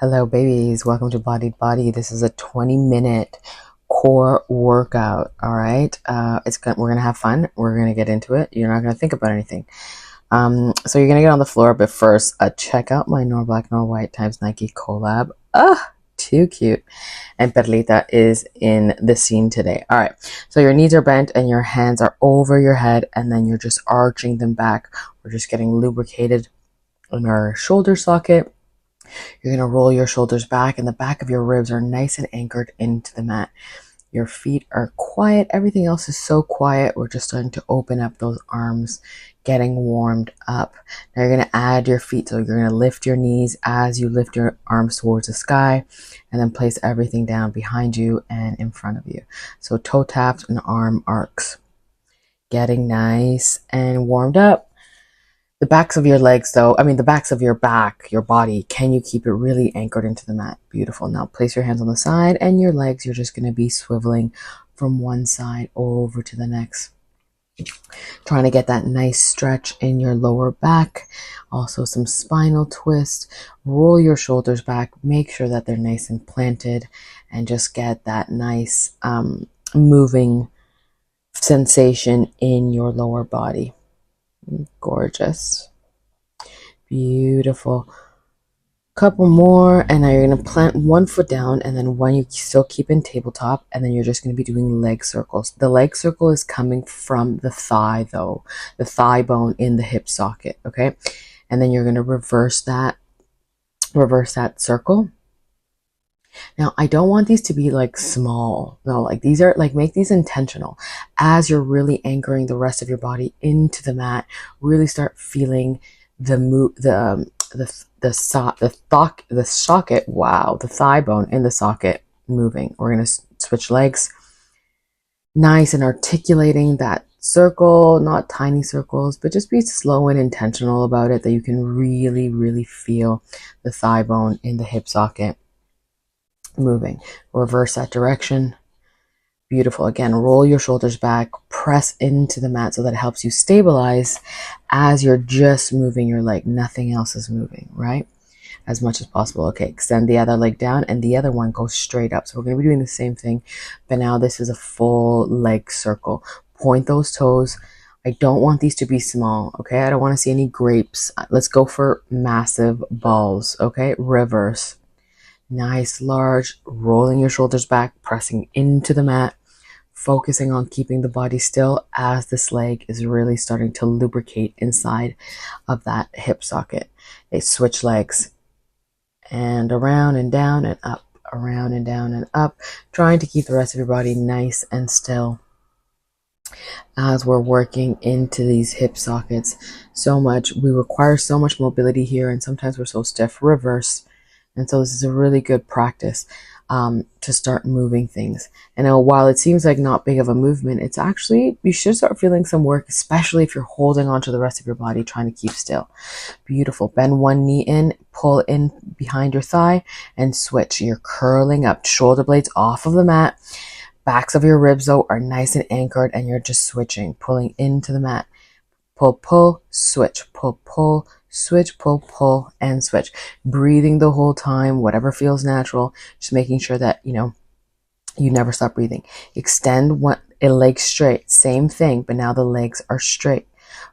Hello, babies. Welcome to Bodied Body. This is a 20-minute core workout. All right. We're gonna have fun. We're gonna get into it. You're not gonna think about anything. So you're gonna get on the floor, but first, check out my Nor Black Nor White times Nike collab. Too cute. And Perlita is in the scene today. All right. So your knees are bent and your hands are over your head, and then you're just arching them back. We're just getting lubricated in our shoulder socket. You're going to roll your shoulders back and the back of your ribs are nice and anchored into the mat. Your feet are quiet. Everything else is so quiet. We're just starting to open up those arms, getting warmed up. Now you're going to add your feet. So you're going to lift your knees as you lift your arms towards the sky and then place everything down behind you and in front of you. So toe taps and arm arcs. Getting nice and warmed up. The backs of your legs, the backs of your back, your body, can you keep it really anchored into the mat? Beautiful. Now place your hands on the side and your legs, you're just going to be swiveling from one side over to the next. Trying to get that nice stretch in your lower back. Also some spinal twist. Roll your shoulders back. Make sure that they're nice and planted and just get that nice moving sensation in your lower body. Gorgeous. Beautiful. Couple more, and now you're going to plant one foot down, and then one you still keep in tabletop, and then you're just going to be doing leg circles. The leg circle is coming from the thigh, though, the thigh bone in the hip socket, okay? And then you're going to reverse that circle. Now, I don't want these to be like small. No, like these are like, make these intentional. As you're really anchoring the rest of your body into the mat, really start feeling the socket. Wow, the thigh bone in the socket moving. We're going to switch legs. Nice and articulating that circle, not tiny circles, but just be slow and intentional about it, that you can really, really feel the thigh bone in the hip socket moving. Reverse that direction. Beautiful. Again, roll your shoulders back, press into the mat so that it helps you stabilize as you're just moving your leg. Nothing else is moving, right? As much as possible. Okay, extend the other leg down and the other one goes straight up. So we're going to be doing the same thing, but now this is a full leg circle. Point those toes. I don't want these to be small, okay? I don't want to see any grapes. Let's go for massive balls, okay? Reverse. Nice, large, rolling your shoulders back, pressing into the mat, focusing on keeping the body still as this leg is really starting to lubricate inside of that hip socket. They switch legs and around and down and up, around and down and up, trying to keep the rest of your body nice and still as we're working into these hip sockets. We require so much mobility here, and sometimes we're so stiff. Reverse. And so this is a really good practice to start moving things. And while it seems like not big of a movement, it's actually, you should start feeling some work, especially if you're holding on to the rest of your body, trying to keep still. Beautiful. Bend one knee in, pull in behind your thigh, and switch. You're curling up, shoulder blades off of the mat. Backs of your ribs, though, are nice and anchored, and you're just switching, pulling into the mat. Pull, pull, switch, pull, pull, switch, pull, and switch. Breathing the whole time, whatever feels natural, just making sure that, you never stop breathing. Extend a leg straight, same thing, but now the legs are straight.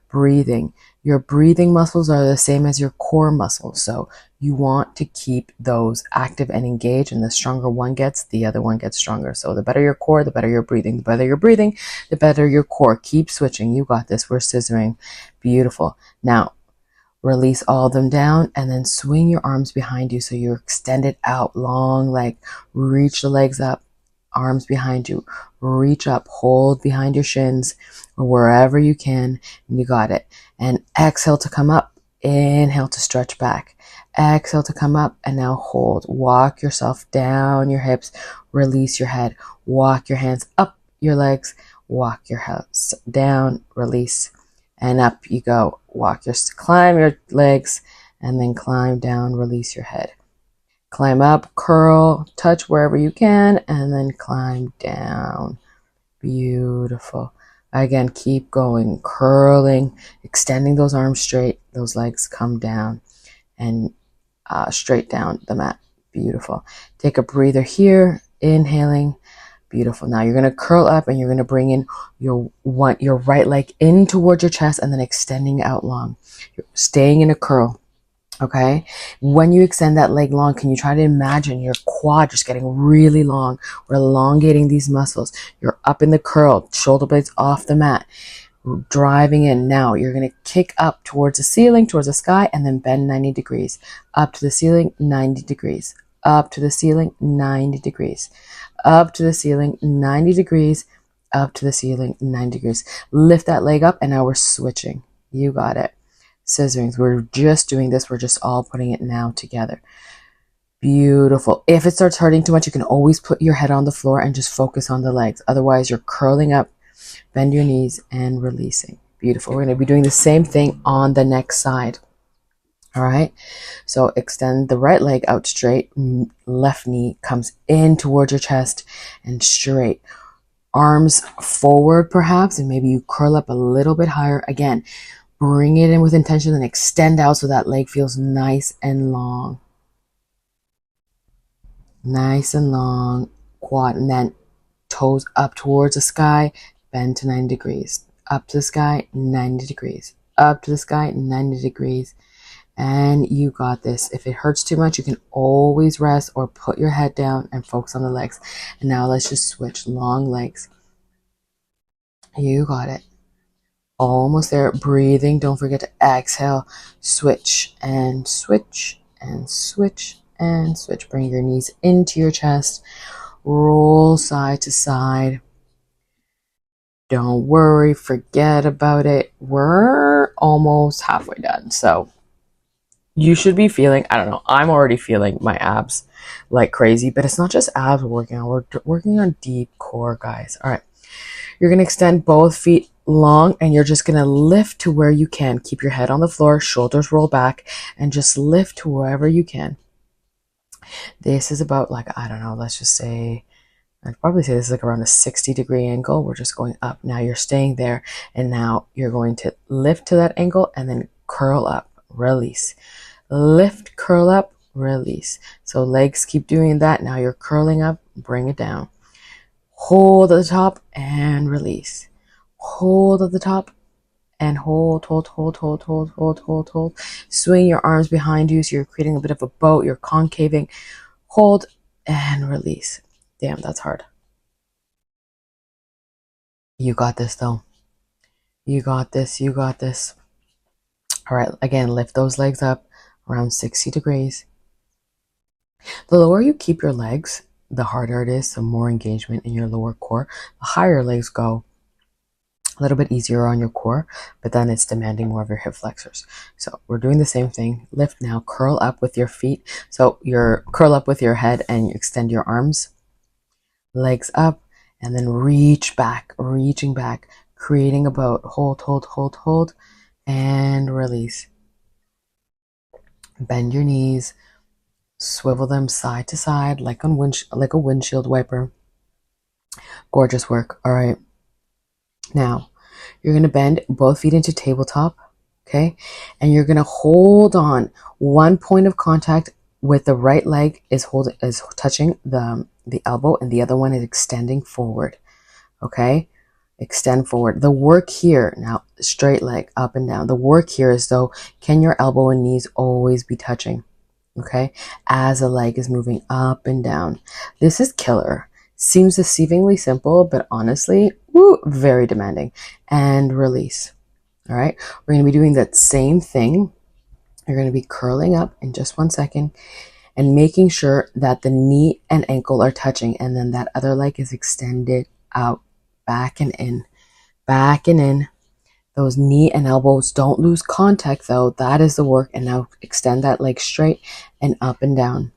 Breathing. Your breathing muscles are the same as your core muscles, so you want to keep those active and engaged, and the stronger one gets, the other one gets stronger. So the better your core, the better your breathing. The better your breathing, the better your core. Keep switching. You got this. We're scissoring. Beautiful. Now, release all of them down and then swing your arms behind you so you're extended out, long leg. Reach the legs up, arms behind you. Reach up, hold behind your shins or wherever you can. And you got it. And exhale to come up. Inhale to stretch back. Exhale to come up and now hold. Walk yourself down your hips. Release your head. Walk your hands up your legs. Walk your hands down. Release. And up you go. Climb your legs and then climb down. Release your head. Climb up, curl, touch wherever you can, and then climb down. Beautiful. Again, keep going, curling, extending those arms straight. Those legs come down and straight down the mat. Beautiful. Take a breather here, inhaling. Beautiful. Now you're going to curl up and you're going to bring in your right leg in towards your chest and then extending out long. You're staying in a curl. Okay. When you extend that leg long, can you try to imagine your quad just getting really long? We're elongating these muscles. You're up in the curl, shoulder blades off the mat, driving in. Now you're going to kick up towards the ceiling, towards the sky, and then bend 90 degrees. Up to the ceiling, 90 degrees. Up to the ceiling, 90 degrees. Up to the ceiling, 90 degrees. Up to the ceiling, 90 degrees. Lift that leg up, and now we're switching. You got it. Scissorings. We're just doing this. We're just all putting it now together. Beautiful. If it starts hurting too much, you can always put your head on the floor and just focus on the legs. Otherwise, you're curling up, bend your knees, and releasing. Beautiful. We're going to be doing the same thing on the next side. All right. So extend the right leg out straight. Left knee comes in towards your chest and straight. Arms forward perhaps, and maybe you curl up a little bit higher. Again, bring it in with intention and extend out so that leg feels nice and long. Nice and long. Quad, and then toes up towards the sky. Bend to 90 degrees. Up to the sky, 90 degrees. Up to the sky, 90 degrees. And you got this. If it hurts too much, you can always rest or put your head down and focus on the legs. And now let's just switch. Long legs. You got it. Almost there. Breathing. Don't forget to exhale. Switch and switch and switch and switch. Bring your knees into your chest. Roll side to side. Don't worry. Forget about it. We're almost halfway done. So you should be feeling, I don't know, I'm already feeling my abs like crazy, but it's not just abs we're working on. We're working on deep core, guys. All right. You're going to extend both feet long and you're just going to lift to where you can. Keep your head on the floor, shoulders roll back, and just lift to wherever you can. This is about like, I don't know, let's just say, I'd probably say this is like around a 60-degree angle. We're just going up. Now you're staying there, and now you're going to lift to that angle and then curl up, release. Lift, curl up, release. So legs keep doing that. Now you're curling up, bring it down. Hold at the top and release. Hold at the top and hold. Swing your arms behind you so you're creating a bit of a boat. You're concaving. Hold and release. Damn, that's hard. You got this though. You got this. You got this. All right, again, lift those legs up around 60 degrees. The lower you keep your legs, the harder it is, so more engagement in your lower core. The higher legs go, a little bit easier on your core, but then it's demanding more of your hip flexors. So we're doing the same thing. Lift now, curl up with your feet. So you're curl up with your head and you extend your arms, legs up, and then reach back, reaching back, creating a boat. Hold, and release. Bend your knees, swivel them side to side like a windshield wiper. Gorgeous work. All right. Now, you're going to bend both feet into tabletop, okay? And you're going to hold on. One point of contact with the right leg is touching the elbow, and the other one is extending forward, okay? Extend forward. The work here, now straight leg up and down. The work here is though, can your elbow and knees always be touching, okay? As the leg is moving up and down. This is killer. Seems deceivingly simple, but honestly, very demanding. And release. All right. We're going to be doing that same thing. You're going to be curling up in just 1 second and making sure that the knee and ankle are touching, and then that other leg is extended out, back and in, back and in. Those knee and elbows don't lose contact though. That is the work. And now extend that leg straight and up and down.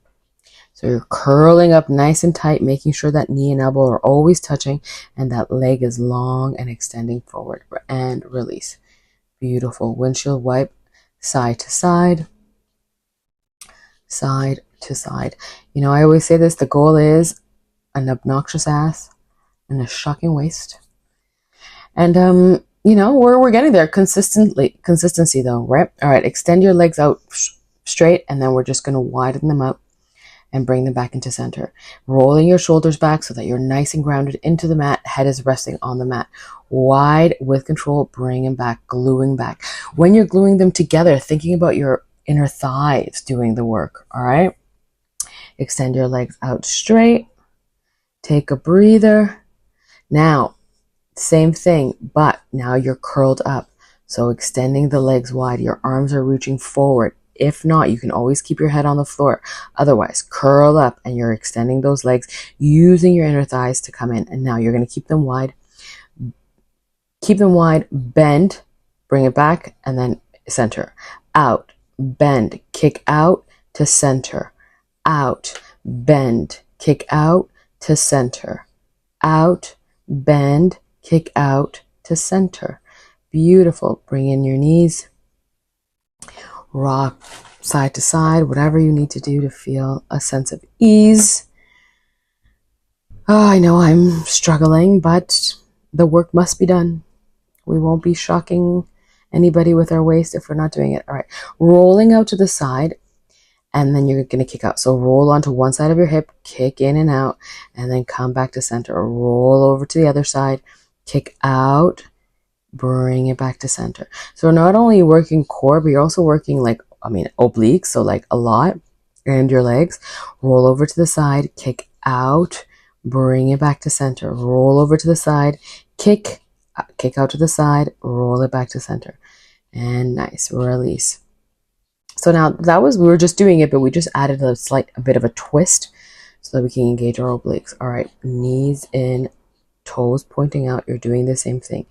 So you're curling up nice and tight, making sure that knee and elbow are always touching and that leg is long and extending forward, and release. Beautiful. Windshield wipe, side to side, side to side. You know, I always say this, the goal is an obnoxious ass and a shocking waist. And, you know, we're getting there. Consistency though, right? All right, extend your legs out straight, and then we're just going to widen them out and bring them back into center. Rolling your shoulders back so that you're nice and grounded into the mat. Head is resting on the mat. Wide with control, bring them back, gluing back. When you're gluing them together, thinking about your inner thighs doing the work, all right? Extend your legs out straight. Take a breather. Now, same thing, but now you're curled up. So extending the legs wide, your arms are reaching forward. If not, you can always keep your head on the floor. Otherwise, curl up and you're extending those legs, using your inner thighs to come in. And now you're going to keep them wide. Keep them wide, bend, bring it back, and then center. Out, bend, kick out to center. Out, bend, kick out to center. Out, bend, kick out to center. Beautiful. Bring in your knees. Rock side to side, whatever you need to do to feel a sense of ease. Oh, I know I'm struggling, but the work must be done. We won't be shocking anybody with our waist if we're not doing it. All right. Rolling out to the side, and then you're going to kick out. So roll onto one side of your hip, kick in and out, and then come back to center. Roll over to the other side, kick out, bring it back to center. So not only working core, but you're also working obliques, so like a lot, and your legs. Roll over to the side, kick out, bring it back to center. Roll over to the side, kick out to the side, roll it back to center. And nice, release. So now we were just doing it, but we just added a bit of a twist so that we can engage our obliques. All right, knees in, toes pointing out. You're doing the same thing.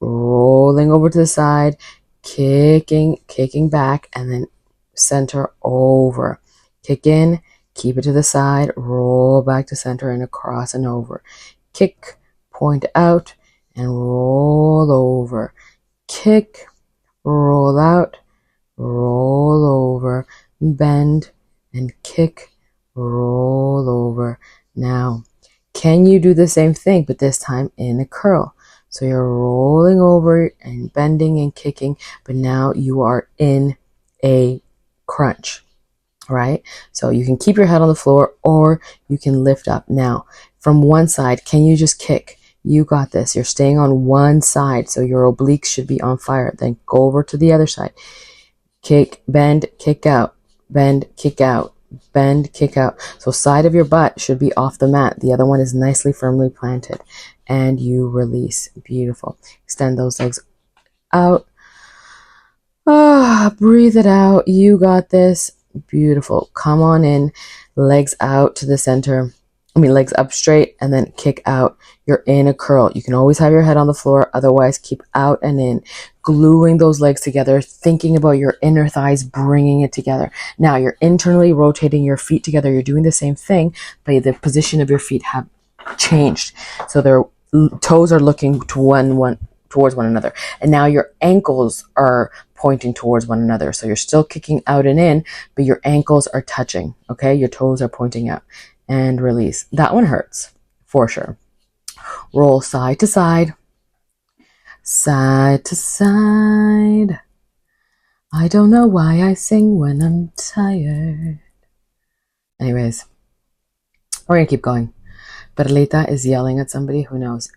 Rolling over to the side, kicking back, and then center over. Kick in, keep it to the side, roll back to center and across and over. Kick, point out, and roll over. Kick, roll out, roll over, bend, and kick, roll over. Now, can you do the same thing, but this time in a curl? So you're rolling over and bending and kicking, but now you are in a crunch, right? So you can keep your head on the floor or you can lift up. Now, from one side, can you just kick? You got this. You're staying on one side, so your obliques should be on fire. Then go over to the other side. Kick, bend, kick out, bend, kick out, bend, kick out. So side of your butt should be off the mat. The other one is nicely firmly planted. And you release. Beautiful. Extend those legs out. Breathe it out. You got this. Beautiful. Come on in. Legs out to the center. Legs up straight and then kick out. You're in a curl. You can always have your head on the floor. Otherwise, keep out and in. Gluing those legs together, thinking about your inner thighs, bringing it together. Now, you're internally rotating your feet together. You're doing the same thing, but the position of your feet have changed. So their toes are looking towards one another. And now your ankles are pointing towards one another. So you're still kicking out and in, but your ankles are touching. Okay? Your toes are pointing out. And release. That one hurts for sure. Roll side to side. Side to side. I don't know why I sing when I'm tired. Anyways, we're going to keep going. Perlita is yelling at somebody. Who knows?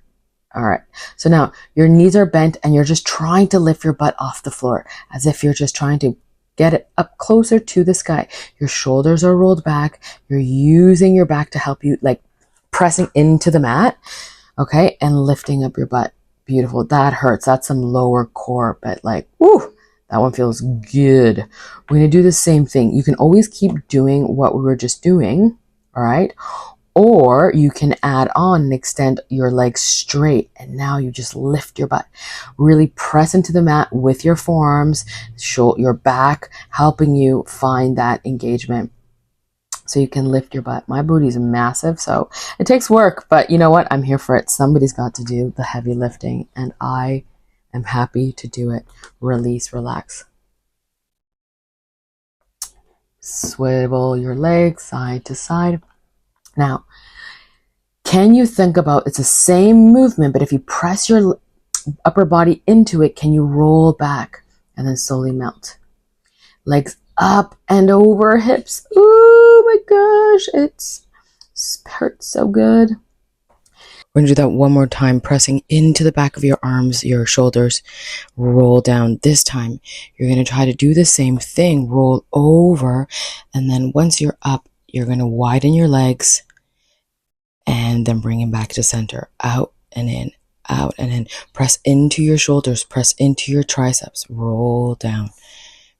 All right. So now your knees are bent and you're just trying to lift your butt off the floor as if you're just trying to get it up closer to the sky. Your shoulders are rolled back. You're using your back to help you, like pressing into the mat. Okay. And lifting up your butt. Beautiful. That hurts. That's some lower core, but like, woo, that one feels good. We're going to do the same thing. You can always keep doing what we were just doing. All right. Or you can add on and extend your legs straight. And now you just lift your butt. Really press into the mat with your forearms, your back, helping you find that engagement so you can lift your butt. My booty's massive, so it takes work. But you know what? I'm here for it. Somebody's got to do the heavy lifting, and I am happy to do it. Release, relax. Swivel your legs side to side. Now, can you think about, it's the same movement, but if you press your upper body into it, can you roll back and then slowly melt? Legs up and over, hips. Ooh, my gosh, it hurts so good. We're gonna do that one more time, pressing into the back of your arms, your shoulders. Roll down. This time, you're gonna try to do the same thing. Roll over, and then once you're up, you're gonna widen your legs, and then bring them back to center. Out and in, out and in. Press into your shoulders. Press into your triceps. Roll down.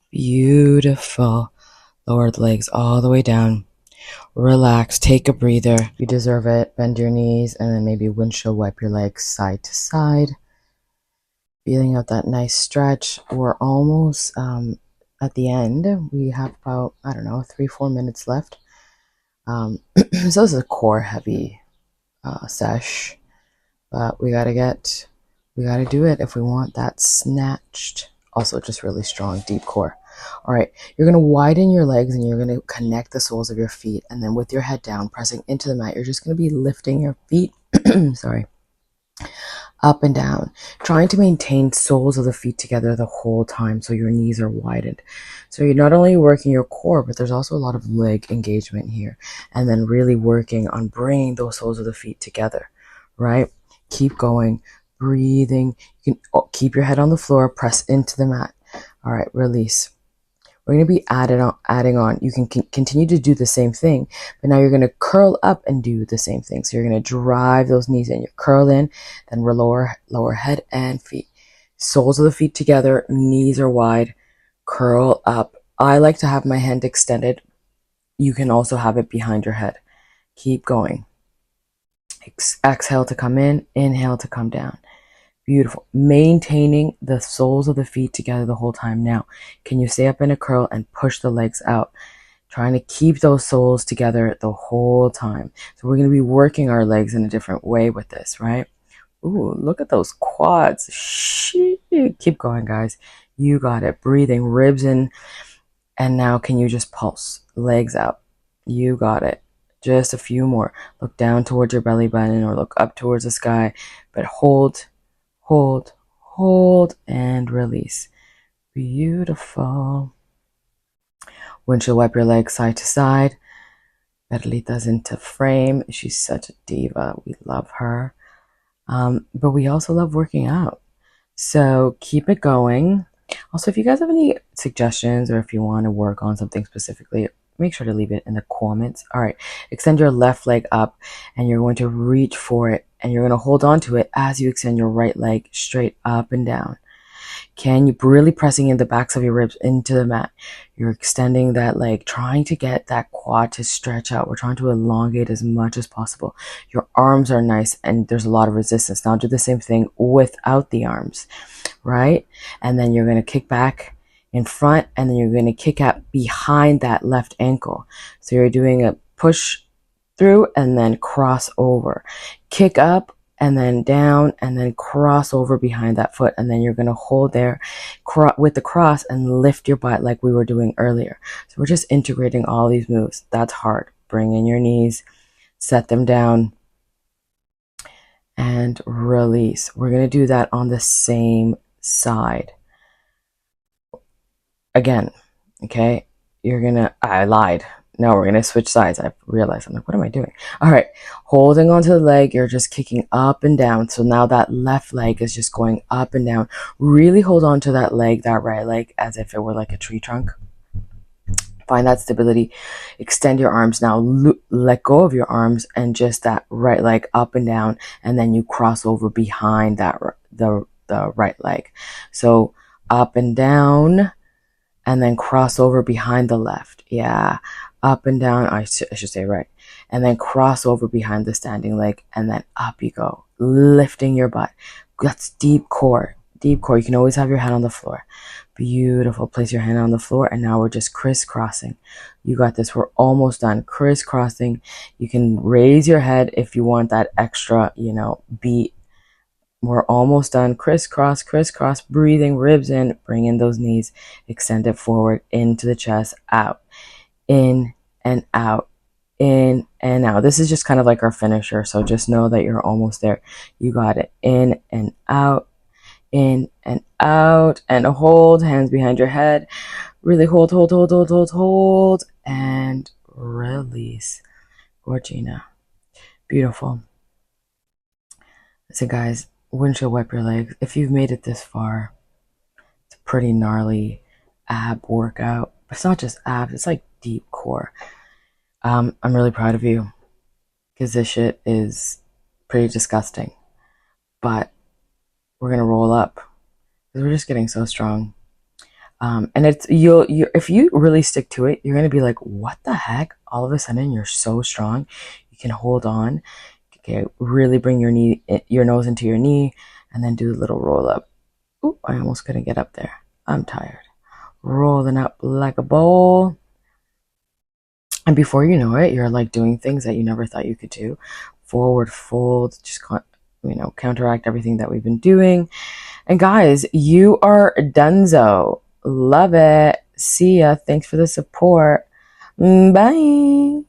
Beautiful. Lower the legs all the way down. Relax, take a breather. You deserve it. Bend your knees and then maybe windshield wipe your legs side to side. Feeling out that nice stretch. We're almost at the end. We have about, 3-4 minutes left. So this is a core heavy sesh, but we gotta do it if we want that snatched. Also just really strong, deep core. All right, you're going to widen your legs and you're going to connect the soles of your feet. And then with your head down, pressing into the mat, you're just going to be lifting your feet, up and down, trying to maintain soles of the feet together the whole time so your knees are widened. So you're not only working your core, but there's also a lot of leg engagement here. And then really working on bringing those soles of the feet together, right? Keep going, breathing. You can keep your head on the floor, press into the mat. All right, release. We're going to be adding on. You can continue to do the same thing, but now you're going to curl up and do the same thing. So you're going to drive those knees in. You curl in, then lower head and feet. Soles of the feet together, knees are wide, curl up. I like to have my hand extended. You can also have it behind your head. Keep going. Exhale to come in, inhale to come down. Beautiful. Maintaining the soles of the feet together the whole time. Now, can you stay up in a curl and push the legs out? Trying to keep those soles together the whole time. So we're going to be working our legs in a different way with this, right? Ooh, look at those quads. Shit. Keep going, guys. You got it. Breathing, ribs in. And now can you just pulse? Legs out. You got it. Just a few more. Look down towards your belly button or look up towards the sky. But hold, and release. Beautiful. Windshield wipe your legs side to side. Carlita's into frame. She's such a diva. We love her. But we also love working out. So keep it going. Also, if you guys have any suggestions or if you want to work on something specifically, make sure to leave it in the comments. All right, extend your left leg up and you're going to reach for it and you're going to hold on to it as you extend your right leg straight up and down. Can you really pressing in the backs of your ribs into the mat? You're extending that leg, trying to get that quad to stretch out. We're trying to elongate as much as possible. Your arms are nice and there's a lot of resistance. Now do the same thing without the arms, right? And then you're going to kick back in front and then you're going to kick out behind that left ankle. So you're doing a push through and then cross over. Kick up and then down and then cross over behind that foot. And then you're going to hold there with the cross and lift your butt like we were doing earlier. So we're just integrating all these moves. That's hard. Bring in your knees, set them down, and release. We're going to do that on the same side. Again, okay? I lied. No, we're going to switch sides. I realized. I'm like, what am I doing? All right. Holding onto the leg, you're just kicking up and down. So now that left leg is just going up and down. Really hold on to that leg, that right leg, as if it were like a tree trunk. Find that stability. Extend your arms now. Let go of your arms and just that right leg up and down. And then you cross over behind that the right leg. So up and down. And then cross over behind the left. Yeah. Up and down. I should say right. And then cross over behind the standing leg. And then up you go. Lifting your butt. That's deep core. Deep core. You can always have your hand on the floor. Beautiful. Place your hand on the floor. And now we're just crisscrossing. You got this. We're almost done. Crisscrossing. You can raise your head if you want that extra, beat. We're almost done. Crisscross, crisscross, breathing, ribs in, bring in those knees, extend it forward, into the chest, out, in and out, in and out. This is just kind of like our finisher, so just know that you're almost there. You got it. In and out, and hold, hands behind your head. Really hold, and release. Gorgina. Beautiful. So guys, windshield wipe your legs. If you've made it this far, it's a pretty gnarly ab workout. It's not just abs, it's like deep core. I'm really proud of you because this shit is pretty disgusting. But we're gonna roll up because we're just getting so strong. And it's you if you really stick to it, you're gonna be like, what the heck? All of a sudden, you're so strong. You can hold on. Okay, really bring your nose into your knee, and then do a little roll up. Ooh, I almost couldn't get up there. I'm tired. Rolling up like a bowl. And before you know it, you're like doing things that you never thought you could do. Forward fold, just counteract everything that we've been doing. And guys, you are donezo. Love it. See ya. Thanks for the support. Bye.